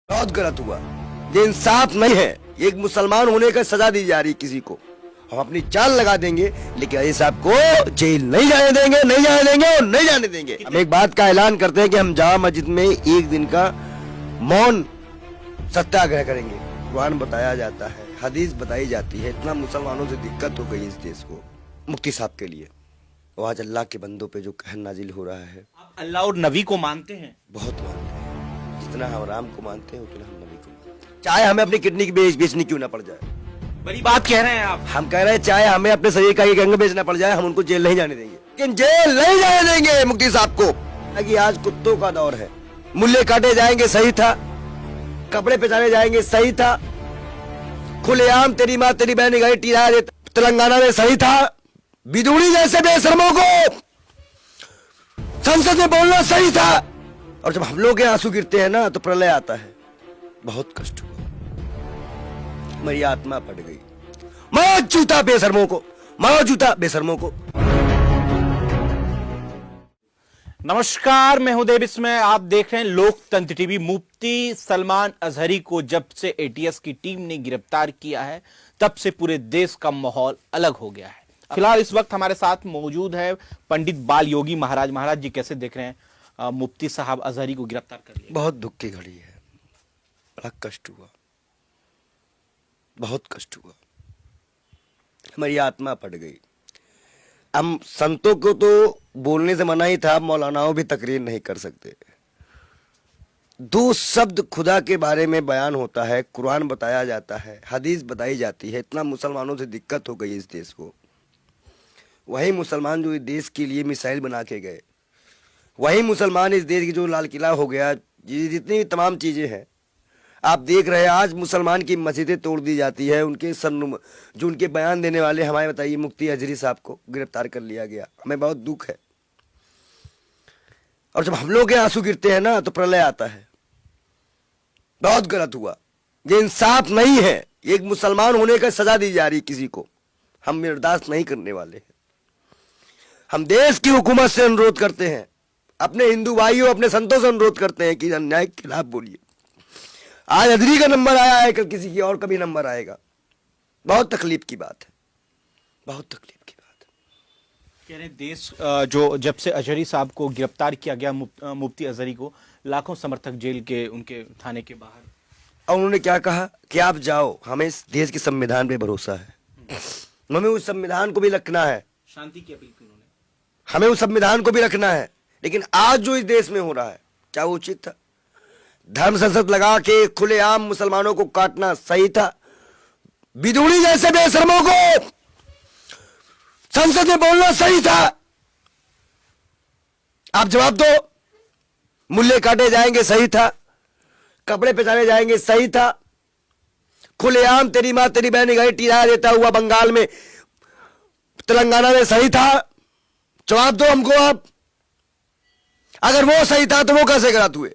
बहुत गलत हुआ, ये इंसाफ नहीं है। एक मुसलमान होने का सजा दी जा रही किसी को। हम अपनी चाल लगा देंगे लेकिन अजय साहब को जेल नहीं जाने देंगे, नहीं जाने देंगे और नहीं जाने देंगे। हम एक बात का ऐलान करते हैं कि हम जामा मस्जिद में एक दिन का मौन सत्याग्रह करेंगे। कुरान बताया जाता है, हदीस बताई जाती है, इतना मुसलमानों से दिक्कत हो गई इस देश को मुफ्ती साहब के लिए। और आज अल्लाह के बंदों पे जो कहर नाजिल हो रहा है। आप अल्लाह और नबी को मानते हैं? बहुत मानते हैं, जितना हम राम को मानते हैं उतना हम नबी को मानते हैं। चाहे हमें अपनी किडनी की बेचनी क्यों ना पड़ जाए। बड़ी बात कह रहे हैं आप। हम कह रहे हैं चाहे हमें अपने शरीर का एक अंग बेचना पड़ जाए, हम उनको जेल नहीं जाने देंगे, लेकिन जेल नहीं जाने देंगे मुफ्ती साहब को। कि आज कुत्तों का दौर है, मुल्ले काटे जाएंगे सही था, कपड़े पहचाने जाएंगे सही था, खुलेआम तेरी माँ तेरी बहन गई टीरा तेलंगाना में सही था, बिदुड़ी जैसे बेशर्मों को संसद में बोलना सही था। और जब हम लोग के आंसू गिरते हैं ना तो प्रलय आता है। बहुत कष्ट हुआ, मेरी आत्मा फट गई। मारो जूता बेशर्मों को, मारो जूता बेशर्मों को। नमस्कार, मैं हूं देव, इसमें आप देख रहे हैं लोकतंत्र टीवी। मुफ्ती सलमान अजहरी को जब से एटीएस की टीम ने गिरफ्तार किया है तब से पूरे देश का माहौल अलग हो गया है। फिलहाल इस वक्त हमारे साथ मौजूद है पंडित बाल योगी महाराज। महाराज जी, कैसे देख रहे हैं मुफ्ती साहब अजहरी को गिरफ्तार कर लिया? बहुत दुख की घड़ी है, बड़ा कष्ट हुआ, बहुत कष्ट हुआ, हमारी आत्मा फट गई। हम संतों को तो बोलने से मना ही था, मौलानाओं भी तकरीर नहीं कर सकते। दो शब्द खुदा के बारे में बयान होता है, कुरान बताया जाता है, हदीस बताई जाती है, इतना मुसलमानों से दिक्कत हो गई इस देश को। वही मुसलमान जो इस देश के लिए मिसाइल बना के गए, वही मुसलमान इस देश की जो लाल किला हो गया, जितनी भी तमाम चीजें हैं आप देख रहे हैं। आज मुसलमान की मस्जिदें तोड़ दी जाती है, उनके जो उनके बयान देने वाले हमारे बताइए मुफ्ती अजहरी साहब को गिरफ्तार कर लिया गया। हमें बहुत दुख है। और जब हम लोग के आंसू गिरते हैं ना तो प्रलय आता है। बहुत गलत हुआ, ये इंसाफ नहीं है। एक मुसलमान होने का सजा दी जा रही किसी को। हम बर्दाश्त नहीं करने वाले हैं। हम देश की हुकूमत से अनुरोध करते हैं, अपने हिंदू भाइयों अपने संतों से अनुरोध करते हैं कि अन्याय के खिलाफ बोलिए। आज अजहरी का नंबर आया है, कल किसी की और का भी नंबर आएगा। बहुत तकलीफ की बात है, बहुत तकलीफ की बात है। कह रहे देश जो जब से अजहरी साहब को गिरफ्तार किया गया, मुफ्ती अजहरी को, लाखों समर्थक जेल के उनके थाने के बाहर। और उन्होंने क्या कहा कि आप जाओ, हमें इस देश के संविधान पे भरोसा है, हमें उस संविधान को भी रखना है। शांति की अपील की उन्होंने, हमें उस संविधान को भी रखना है। लेकिन आज जो इस देश में हो रहा है, क्या वो उचित था? धर्म संसद लगा के खुलेआम मुसलमानों को काटना सही था? बिदुड़ी जैसे बेशर्मों को संसद में बोलना सही था? आप जवाब दो। मुल्ले काटे जाएंगे सही था, कपड़े पहचाने जाएंगे सही था, खुलेआम तेरी माँ तेरी बहन गई टीरा देता हुआ बंगाल में तेलंगाना में सही था? जवाब दो हमको आप। अगर वो सही था तो वो कैसे गलत हुए?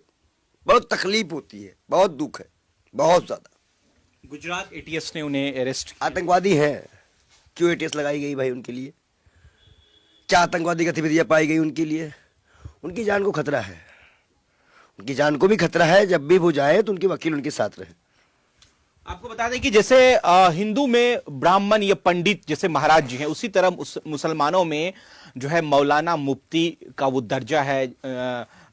बहुत तकलीफ होती है, बहुत दुख है, बहुत ज्यादा। गुजरात एटीएस ने उन्हें अरेस्ट, आतंकवादी हैं, क्यों एटीएस लगाई गई भाई उनके लिए? क्या आतंकवादी गतिविधियां पाई गई उनके लिए? उनकी जान को खतरा है, उनकी जान को भी खतरा है। जब भी वो जाए तो उनके वकील उनके साथ रहे। आपको बता दें कि जैसे हिंदू में ब्राह्मण या पंडित जैसे महाराज जी हैं, उसी तरह मुसलमानों में जो है मौलाना मुफ्ती का वो दर्जा है।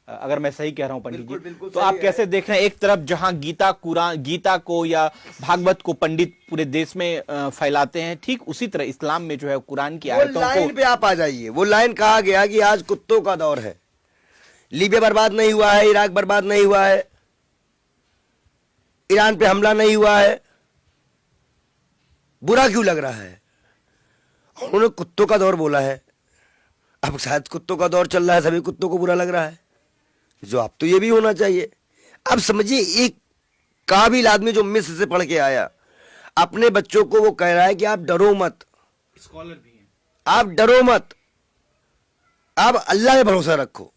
अगर मैं सही कह रहा हूं पंडित जी, तो आप कैसे देख रहे हैं? एक तरफ जहां गीता को या भागवत को पंडित पूरे देश में फैलाते हैं, ठीक उसी तरह इस्लाम में जो है कुरान की आयतों लाइन पे आप आ जाइए। वो लाइन कहा गया कि आज कुत्तों का दौर है। लीबिया बर्बाद नहीं हुआ है, इराक बर्बाद नहीं हुआ है, ईरान पे हमला नहीं हुआ है, बुरा क्यों लग रहा है? उन्होंने कुत्तों का दौर बोला है। अब शायद कुत्तों का दौर चल रहा है, सभी कुत्तों को बुरा लग रहा है। जो अब तो ये भी होना चाहिए। अब समझिए, एक काबिल आदमी जो मिस्र से पढ़ के आया, अपने बच्चों को वो कह रहा है कि आप डरो मत, स्कॉलर भी हैं, आप डरो मत, आप अल्लाह पे भरोसा रखो,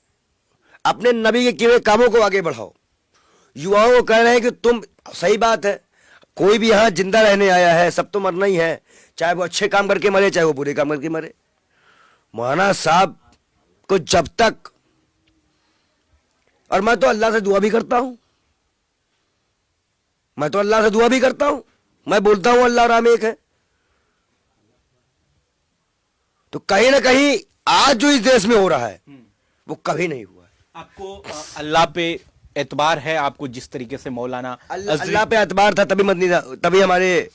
अपने नबी के किए हुए कामों को आगे बढ़ाओ। युवाओं को कह रहे हैं कि तुम, सही बात है, कोई भी यहां जिंदा रहने आया है, सब तो मरना ही है, चाहे वो अच्छे काम करके मरे चाहे वो बुरे काम करके मरे। मौलाना साहब को जब तक, और मैं तो अल्लाह से दुआ भी करता हूं मैं तो अल्लाह से दुआ भी करता हूं, मैं बोलता हूं अल्लाह राम एक है। तो कहीं ना कहीं आज जो इस देश में हो रहा है वो कभी नहीं हुआ है। आपको अल्लाह पे एतबार है? आपको जिस तरीके से मौलाना अल्लाह पे एतबार था तभी मदनी था, तभी हमारे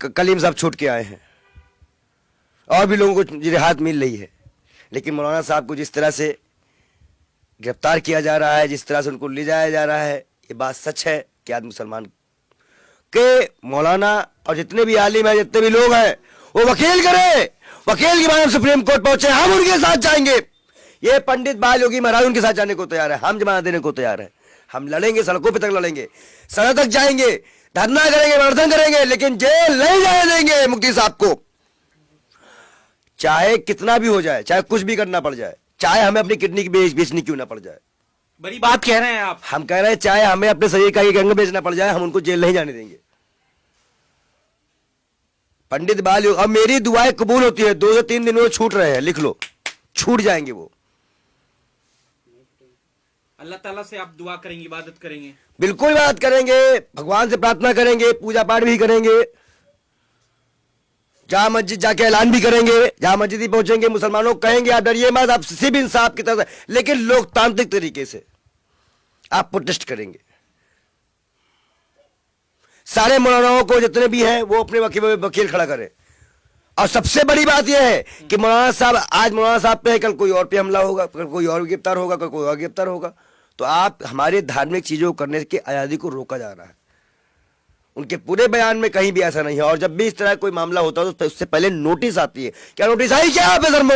कलीम साहब छूट के आए हैं और भी लोगों को रिहायत मिल रही है। लेकिन मौलाना साहब को जिस तरह से गिरफ्तार किया जा रहा है, जिस तरह से उनको ले जाया जा रहा है, ये बात सच है कि आज मुसलमान के मौलाना और जितने भी आलिम है, जितने भी लोग हैं, वो वकील करे, वकील की माध्यम सुप्रीम कोर्ट पहुंचे, हम उनके साथ जाएंगे। ये पंडित बाल योगी महाराज उनके साथ जाने को तैयार है, हम जमानत देने को तैयार है। हम लड़ेंगे, सड़कों पे तक लड़ेंगे, सड़क तक जाएंगे, धरना करेंगे, प्रदर्शन करेंगे, लेकिन जेल नहीं जाने देंगे मुफ्ती साहब को। चाहे कितना भी हो जाए, चाहे कुछ भी करना पड़ जाए, चाहे हमें अपनी किडनी की बेचनी क्यों ना पड़ जाए। बड़ी बात कह रहे हैं आप। हम कह रहे हैं चाहे हमें अपने शरीर का एक अंग बेचना पड़ जाए, हम उनको जेल नहीं जाने देंगे। पंडित बाल योग, अब मेरी दुआएं कबूल होती है, 2 से 3 दिन वो छूट रहे हैं, लिख लो, छूट जाएंगे वो। अल्लाह ताला से आप दुआ करेंगे, इबादत करेंगे? बिल्कुल बात करेंगे, भगवान से प्रार्थना करेंगे, पूजा पाठ भी करेंगे, जहां मस्जिद जाके ऐलान भी करेंगे, जहां मस्जिद ही पहुंचेंगे, मुसलमानों को कहेंगे आप डरिए मत, आप सिर्फ इंसाफ की तरफ से, लेकिन लोकतांत्रिक तरीके से आप प्रोटेस्ट करेंगे। सारे मौलानाओं को जितने भी हैं वो अपने वकील खड़ा करें। और सबसे बड़ी बात यह है कि मौलाना साहब, आज मौलाना साहब पे है, कल कोई और पे हमला होगा, कल कोई और गिरफ्तार होगा, कल कोई और गिरफ्तार होगा। तो आप हमारे धार्मिक चीजों को करने की आजादी को रोका जा रहा है। उनके पूरे बयान में कहीं भी ऐसा नहीं है। और जब भी इस तरह कोई मामला होता है तो उससे पहले नोटिस आती है। क्या नोटिस आई? क्या बेशर्मो,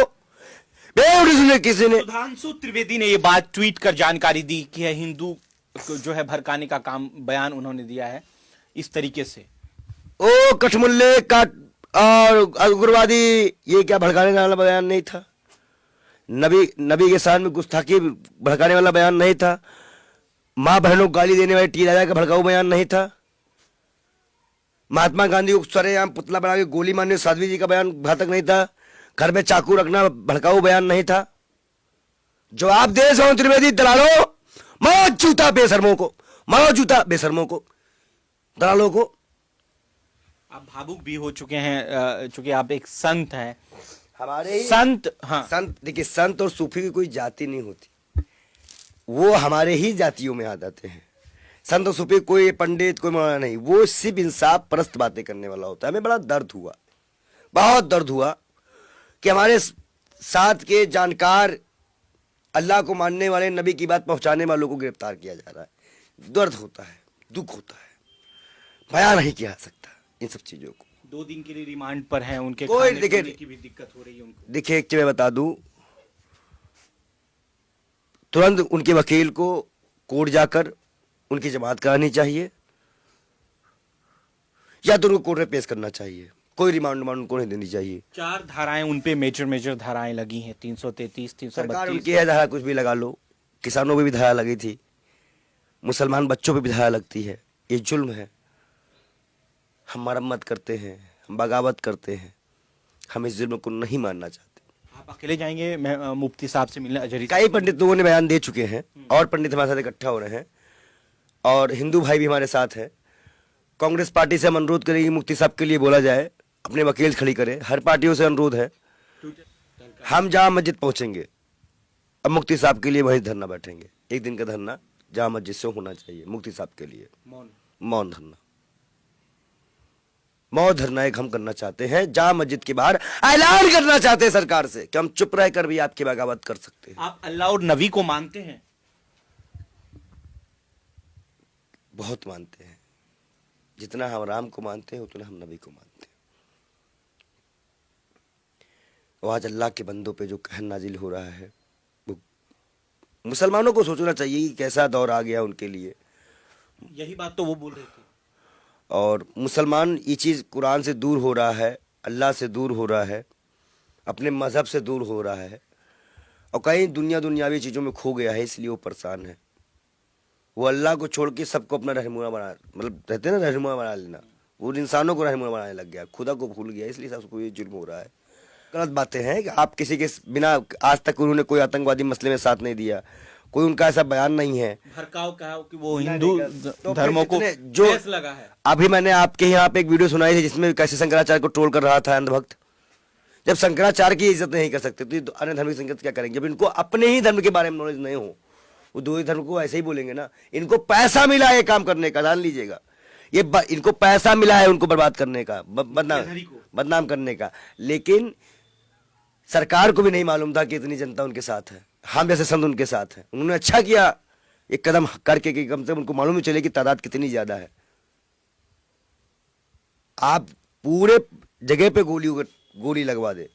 नोटिस किसी ने? सुधांशु त्रिवेदी ने ये बात ट्वीट कर जानकारी दी कि है हिंदू को जो है भड़काने का काम, बयान उन्होंने दिया है इस तरीके से। ओ कठमुल्ले का और उग्रवादी, ये क्या भड़काने वाला बयान नहीं था? नबी के शान में गुस्ताखी भड़काने वाला बयान नहीं था? मां बहनों को गाली देने वाले टी राजा का भड़काऊ बयान नहीं था? महात्मा गांधी को सरेआम पुतला बना के गोली मारने साध्वी जी का बयान घातक नहीं था? घर में चाकू रखना भड़काऊ बयान नहीं था? जवाब दे त्रिवेदी दलालों, मारो जूता बेशर्मों को, मारो जूता बेशर्मों को, दलालों को। आप भावुक भी हो चुके हैं, चूंकि आप एक संत हैं। हमारे ही संत, हाँ, संत देखिए, संत और सूफी की कोई जाति नहीं होती, वो हमारे ही जातियों में आ जाते हैं। संत और सूफी कोई पंडित, कोई मौलाना नहीं, वो सिर्फ इंसाफ परस्त बातें करने वाला होता है। हमें बड़ा दर्द हुआ, बहुत दर्द हुआ कि हमारे साथ के जानकार, अल्लाह को मानने वाले, नबी की बात पहुंचाने वालों को गिरफ्तार किया जा रहा है। दर्द होता है, दुख होता है, बयान नहीं किया जा सकता इन सब चीजों को। 2 दिन के लिए रिमांड पर हैं, उनके कोई खाने पीने की भी दिक्कत हो रही है उनको। देखिए, एक चीज मैं बता दूं, तुरंत उनके वकील को कोर्ट जाकर उनकी जमानत करानी चाहिए, या तो उनको कोर्ट में पेश करना चाहिए। कोई रिमांड उनको नहीं देनी चाहिए। 4 धाराएं उन पे मेजर धाराएं लगी हैं, 333, सरकार 332। उनकी है, धारा कुछ भी लगा लो। किसानों पे भी धारा लगी थी, मुसलमान बच्चों पे भी धारा लगती है। ये जुल्म है। हम मरम्मत करते हैं, हम बगावत करते हैं, हम इस जुल्म को नहीं मानना चाहते। आप अकेले जाएंगे मुफ्ती साहब से मिलने? अजहरी कई पंडित लोगों ने बयान दे चुके हैं और पंडित हमारे साथ इकट्ठा हो रहे हैं, और हिंदू भाई भी हमारे साथ हैं। कांग्रेस पार्टी से हम अनुरोध करेंगे मुफ्ती साहब के लिए बोला जाए, अपने वकील खड़ी करे। हर पार्टियों से अनुरोध है। हम जहाँ मस्जिद पहुंचेंगे, अब मुफ्ती साहब के लिए वहीं धरना बैठेंगे। 1 दिन का धरना जहाँ मस्जिद से होना चाहिए मुफ्ती साहब के लिए। मौन धरना, मौन धरना एक हम करना चाहते हैं, जहाँ मस्जिद के बाहर ऐलान करना चाहते हैं सरकार से कि हम चुप रहकर भी आपकी बगावत कर सकते हैं। आप अल्लाह और नबी को मानते हैं? बहुत मानते हैं। जितना हम राम को मानते हैं उतना हम नबी को मानते हैं। और आज अल्लाह के बंदों पे जो कहर नाजिल हो रहा है, वो मुसलमानों को सोचना चाहिए कि कैसा दौर आ गया उनके लिए। यही बात तो वो बोल रहे थे। और मुसलमान ये चीज़ कुरान से दूर हो रहा है, अल्लाह से दूर हो रहा है, अपने मज़हब से दूर हो रहा है, और कहीं दुनियावी चीज़ों में खो गया है, इसलिए वो परेशान है। वो अल्लाह को छोड़ के सबको अपना रहनुमा बना, मतलब रहते ना रहनुमा बना लेना, वो इंसानों को रहनुमा बनाने लग गया, खुदा को भूल गया, इसलिए सबको ये जुल्म हो रहा है। गलत बातें हैं कि आप किसी के बिना, आज तक उन्होंने कोई आतंकवादी मसले में साथ नहीं दिया, कोई उनका ऐसा बयान नहीं है। भड़काव कहा कि वो हिंदू तो धर्मों को फिर जो ठेस लगा है। अभी मैंने आपके यहाँ पे एक वीडियो सुनाई थी जिसमें कैसे शंकराचार्य को ट्रोल कर रहा था अंधभक्त। जब शंकराचार्य की इज्जत नहीं कर सकते तो अन्य धर्म की संगत क्या करेंगे? जब इनको अपने ही धर्म के बारे में नॉलेज नहीं हो, वो दो ही धर्म को ऐसे ही बोलेंगे ना। इनको पैसा मिला है काम करने का, जान लीजिएगा। इनको पैसा मिला है उनको बर्बाद करने का, बदनाम करने का। लेकिन सरकार को भी नहीं मालूम था कि इतनी जनता उनके साथ है, हम जैसे संत उनके साथ है। उन्होंने अच्छा किया एक कदम करके कि कम से कम उनको मालूम ही चले कि तादाद कितनी ज्यादा है। आप पूरे जगह पे गोली लगवा दे,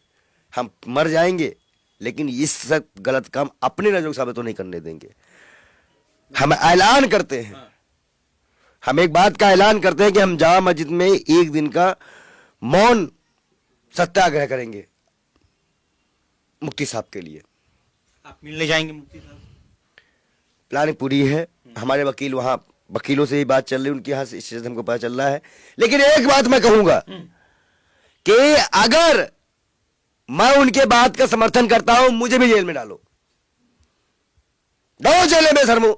हम मर जाएंगे, लेकिन इस सब गलत काम अपने नजरों साबित तो नहीं करने देंगे। हम ऐलान करते हैं, हम एक बात का ऐलान करते हैं कि हम जामा मस्जिद में एक दिन का मौन सत्याग्रह करेंगे मुफ्ती साहब के लिए। आप मिलने जाएंगे मुफ्ती साहब? प्लानिंग पूरी है, हमारे वकील वहां, वकीलों से ही बात चल रही है, उनके यहाँ से इस चीज हमको पता चल रहा है। लेकिन एक बात मैं कहूंगा कि अगर मैं उनके बात का समर्थन करता हूं, मुझे भी जेल में डालो, दो जेल में शर्मो,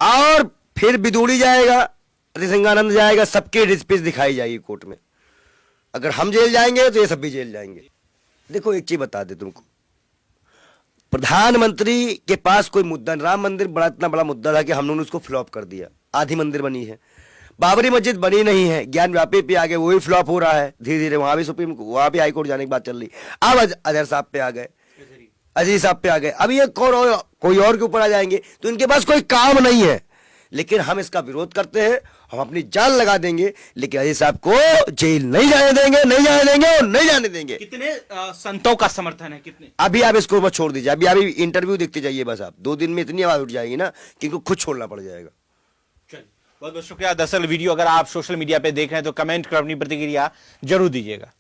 और फिर बिदुड़ी जाएगा, सिंहानंद जाएगा, सबकी डिस्पिस दिखाई जाएगी कोर्ट में। अगर हम जेल जाएंगे तो ये सब भी जेल जाएंगे। देखो एक चीज बता दे तुमको, प्रधानमंत्री के पास कोई मुद्दा, राम मंदिर बड़ा इतना बड़ा मुद्दा था कि हम लोगों ने उसको फ्लॉप कर दिया, आधी मंदिर बनी है। बाबरी मस्जिद बनी नहीं है, ज्ञान व्यापी पे आ गए, वही फ्लॉप हो रहा है धीरे धीरे। वहां भी सुप्रीम, वहां भी हाईकोर्ट जाने की बात चल रही। अब अजहर साहब पे आ गए, अजीज साहब पे आ गए, अब ये कोई और के ऊपर आ जाएंगे। तो इनके पास कोई काम नहीं है, लेकिन हम इसका विरोध करते हैं, हम अपनी जान लगा देंगे, लेकिन अजीज साहब को जेल नहीं जाने देंगे, नहीं जाने देंगे और नहीं जाने देंगे। कितने संतों का समर्थन है? कितने? अभी आप इसको मत छोड़ दीजिए, अभी इंटरव्यू देखते जाइए बस। आप 2 दिन में इतनी आवाज उठ जाएगी ना कि इनको खुद छोड़ना पड़ जाएगा। चलिए, बहुत बहुत शुक्रिया। दरअसल वीडियो अगर आप सोशल मीडिया पे देख रहे हैं तो कमेंट कर अपनी प्रतिक्रिया जरूर दीजिएगा।